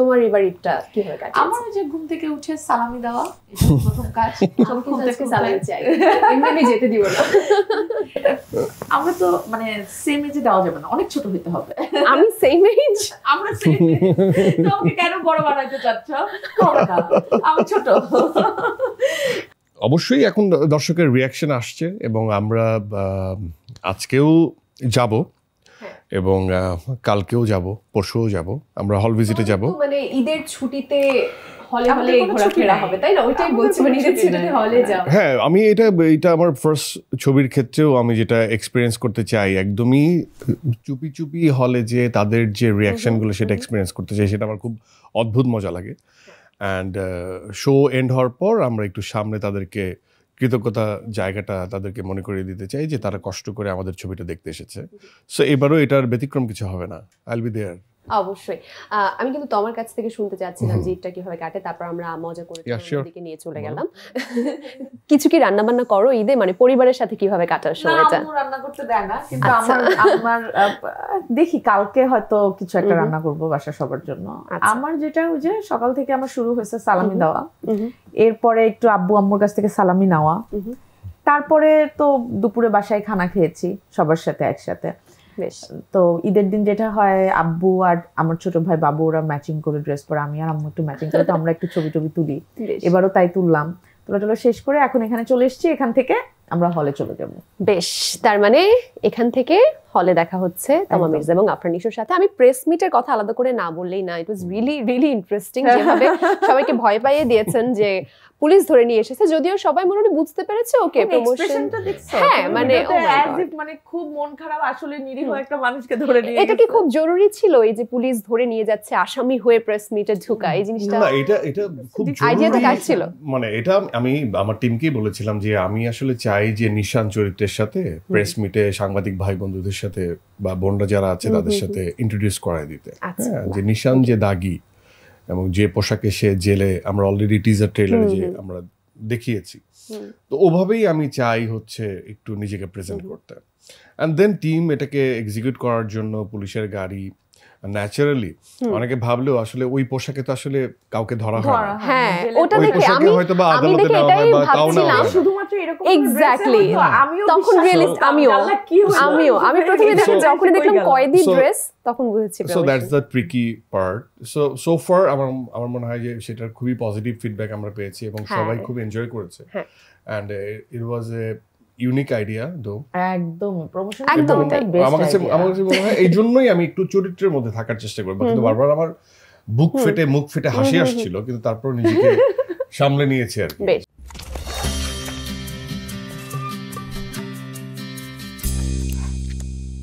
তোমার এবার ঈদটা কিভাবে কাটছে? আমার যে ঘুম থেকে উঠে সালামি দেওয়া এটা প্রথম কাজ। ঘুম থেকে সালামি চাই, এমনি যেতে দিব না। আমরা তো মানে সেম এজে দেওয়া যাবে না, অনেক ছোট হতে হবে। আমি সেম এজ, আমরা সেম এজ, তোমাকে কেন বড় বানাইতে চাচ্ছ? হবে না, আমি ছোট। অবশ্যই এখন দর্শকের রিয়াকশন আসছে এবং আমরা আজকেও যাব এবং কালকেও যাব, পরশুও যাব, আমরা হল ভিজিটে যাব। মানে ঈদের ছুটিতে হলে হলে ঘোরাফেরা হবে, তাই না? ওইটাই বলছি, মানে ঈদের ছুটিতে হলে যাব। হ্যাঁ, আমি এটা আমার ফার্স্ট ছবির ক্ষেত্রেও আমি যেটা এক্সপিরিয়েন্স করতে চাই, একদমই চুপি চুপি হলে যে তাদের যে রিয়াকশনগুলো সেটা এক্সপিরিয়েন্স করতে চাই, সেটা আমার খুব অদ্ভুত মজা লাগে। অ্যান্ড শো এন্ড হওয়ার পর আমরা একটু সামনে তাদেরকে কৃতজ্ঞতা জায়গাটা তাদেরকে মনে করিয়ে দিতে চাই যে তারা কষ্ট করে আমাদের ছবিটা দেখতে এসেছে। সো এবারও এটার ব্যতিক্রম কিছু হবে না, আই উইল বি দেয়ার। অবশ্যই। আমি কিন্তু তোমার কাছ থেকে শুনতে চাচ্ছিলাম যে ঈদটা কিভাবে কাটে, তারপর আমরা মজা করে দিকে নিয়ে চলে গেলাম। কিছু কি রান্না বান্না করো ঈদে, মানে পরিবারের সাথে কিভাবে কাটার সময়টা? না, রান্না করতে দেয় না, কিন্তু আমার দেখি কালকে হয়তো কিছু একটা রান্না করব বাসা সবার জন্য। আমার যেটা ওই যে সকাল থেকে আমার শুরু হয়েছে সালামি দেওয়া, এরপরে একটু আব্বু আম্মুর কাছ থেকে সালামি নেওয়া, তারপরে তো দুপুরে বাসায় খানা খেয়েছি সবার সাথে একসাথে। তো ঈদের দিন যেটা হয়, আব্বু আর আমার ছোট ভাই বাবু ওরা ম্যাচিং করে ড্রেস পরে, আমি আর আম্মু একটু ম্যাচিং করে, তো আমরা একটু ছবি তুলি। এবারও তাই তুললাম, তোলা শেষ করে এখন এখানে চলে এসেছি, এখান থেকে আমরা হলে চলে যাব। বেশ, তার মানে এখান থেকে হলে দেখা হচ্ছে তমা মির্জা এবং আফরান নিশোর সাথে। আমি প্রেস মিটের কথা আলাদা করে না বললেই না, ইট ওয়াজ রিয়েলি ইন্টারেস্টিং যেভাবে সবাইকে ভয় পাইয়ে দিয়েছেন যে পুলিশ ধরে নিয়ে এসেছে, যদিও সবাই মোটামুটি বুঝতে পেরেছে ওকে প্রমোশনটা দেখছো। হ্যাঁ, মানে খুব মন খারাপ, আসলে নিরীহ একটা মানুষকে ধরে নিয়ে এটা কি খুব জরুরি ছিল এই যে পুলিশ ধরে নিয়ে যাচ্ছে আসামি হয়ে প্রেস মিটে ঢোকা, এই জিনিসটা? না, এটা খুব আইডিয়াটা কাজ ছিল। মানে এটা আমি আমার টিমকেই বলেছিলাম যে আমি আসলে চাই যে নিশান চরিত্রের সাথে প্রেস মিটে সাংবাদিক ভাই বন্ধুদের সাথে বা বোনরা যারা আছে তাদের সাথে ইন্ট্রোডিউস করায় দিতে। হ্যাঁ, যে নিশান যে দাগী এবং যে পোশাকে সে জেলে, আমরা অলরেডি টিজার ট্রেলারে যে আমরা দেখিয়েছি, তো ওভাবেই আমি চাই হচ্ছে একটু নিজেকে প্রেজেন্ট করতে। অ্যান্ড দেন টিম এটাকে এক্সিকিউট করার জন্য পুলিশের গাড়ি, ন্যাচারালি অনেকে ভাবলেও আসলে ওই পোশাকে তো আসলে কাউকে ধরা হয় না। হ্যাঁ, ওটা দেখে আমি হয়তো বা আদালতে নেওয়া হয় বা তাও না, শুধুমাত্র এরকম এক্স্যাক্টলি। তখন রিয়েলিস্ট আমি প্রথমে দেখে যখনই দেখলাম কয়েদি ড্রেস তখন বুঝেছি। So that's the tricky part. So far আমার মনে হয় যে সেটার খুবই পজিটিভ ফিডব্যাক আমরা পেয়েছি এবং সবাই খুব এনজয় করেছে। And it was a unique idea দো। একদম প্রমোশন একদম আমার কাছে মনে হয় এই জন্যই আমি একটু চরিত্রের মধ্যে থাকার চেষ্টা করবো, কিন্তু বারবার আমার মুখ ফেটে হাসি আসছিল, কিন্তু তারপর নিজেকে সামলে নিয়েছি আর কি।